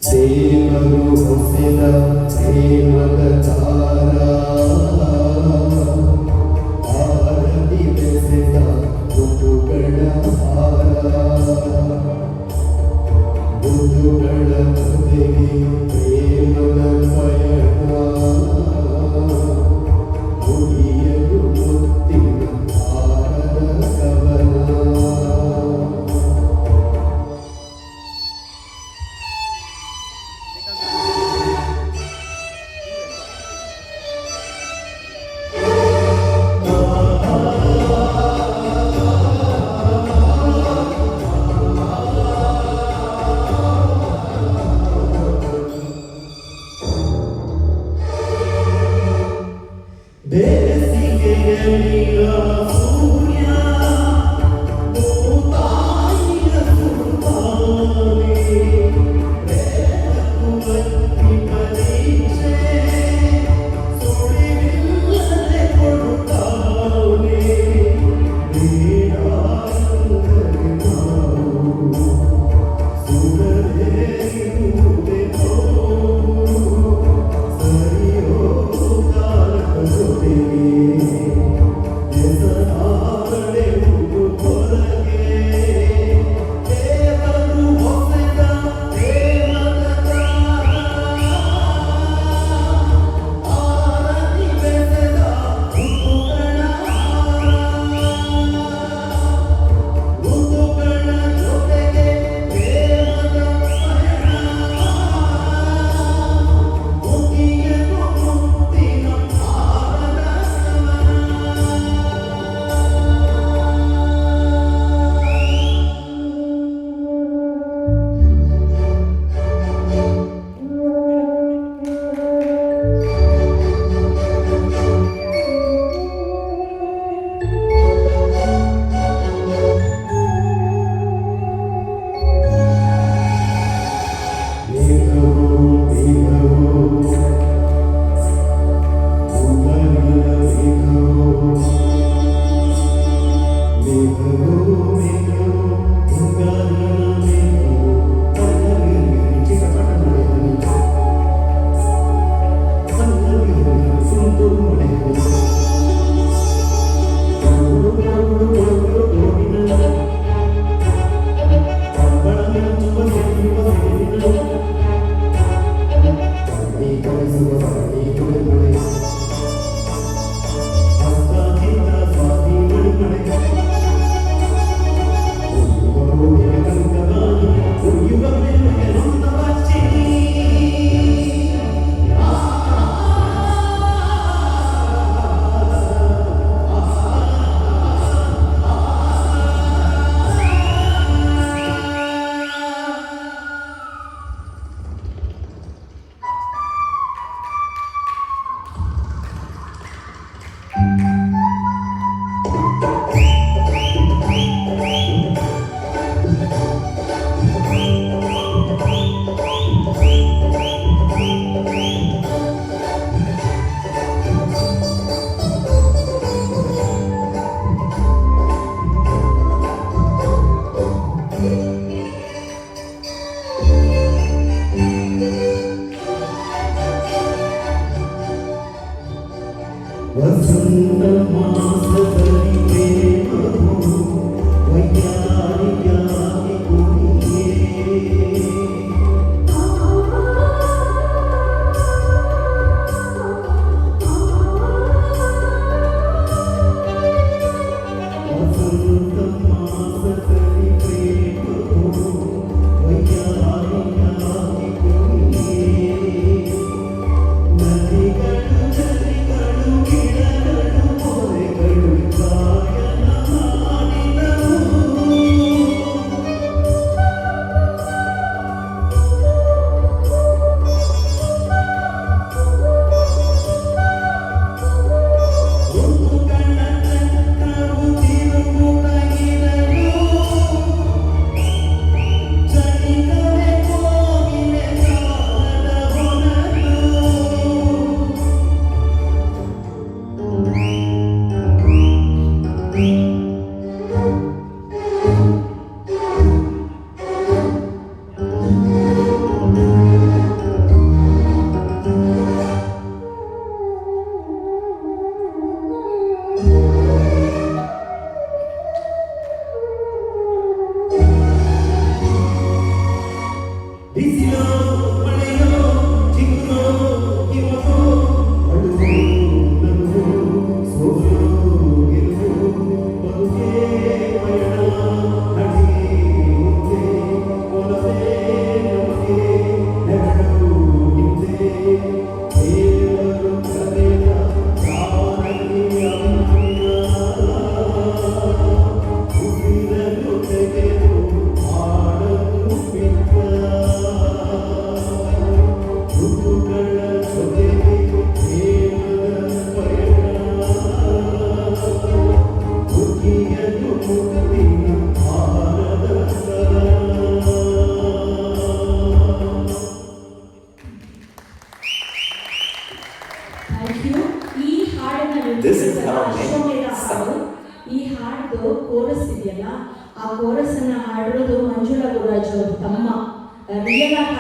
ದೇವರು ಹೊಸೆದ ಪ್ರೇಮದ ತಾರ ಆರತಿ ಬೆಸೆದ ಋತುಗಳ ಹಾರ ಋತುಗಳ ಬದಲಿ ಪ್ರೇಮದ ಪಯಣ ಮುಗಿಯಲು ಮುತ್ತಿನ ಹಾರದ ಕವನ. ಬೇಸಿಗೆಯಲ್ಲಿಯ ಸೂರ್ಯ ಭೂತಾಯಿಯ ಸುತ್ತಾನೆ ಬೆಳಕುವತ್ತಿ ಪರೀಕ್ಷೆ ಸುಳಿವಿಲ್ಲದೆ ಕೊಡುತ್ತಾನೆ ಬೇಡಾದರೆ ನಾವು ಸುಡದೆ ಇರುವುದೇ ನೋವು ಸರಿಯೋ ಕಾಲ ಜೊತೆಗೆ ಬಿಸಿಲೋ ಮಳೆಯೋ ಚಿಗುರೋ ಕಿವನೋ ಅಳುವು ನಗುವು ಸೋಲು ಗೆಲುವು ಬದುಕೇ ಪಯಣ ನಡೆಯುತ್ತೆ ಒಲವೇ ನಮಗೆ ನೆರಳು ಹಿಂದೆ ದೇವರು ಕರೆದ ಕಾರಣಿ ಉಸಿರನ್ನು ತೆಗೆದು ಹಾಡಲು ಬಿಟ್ಟ ಋತುಗಳ ಜೊತೆಗೆ ದೇವರ ಪಯಣ ಮುಗಿಯಲು ಮುಕ್ತಿಯ ಭಾರದ ಥ್ಯಾಂಕ್ ಯು. ಈ ಹಾಡನ್ನ This is how Ashwamedha men ಹಾಡು. ಈ ಹಾಡ್ದು ಕೋರಸ್ ಇದೆಯಲ್ಲ, ಆ ಕೋರಸ್ ಅನ್ನ ಹಾಡಿರೋದು ಮಂಜುಳಾ ಗುರುರಾಜ್ ಅವ್ರ ತಮ್ಮ ರಿಯಲ್ ಆಗಿ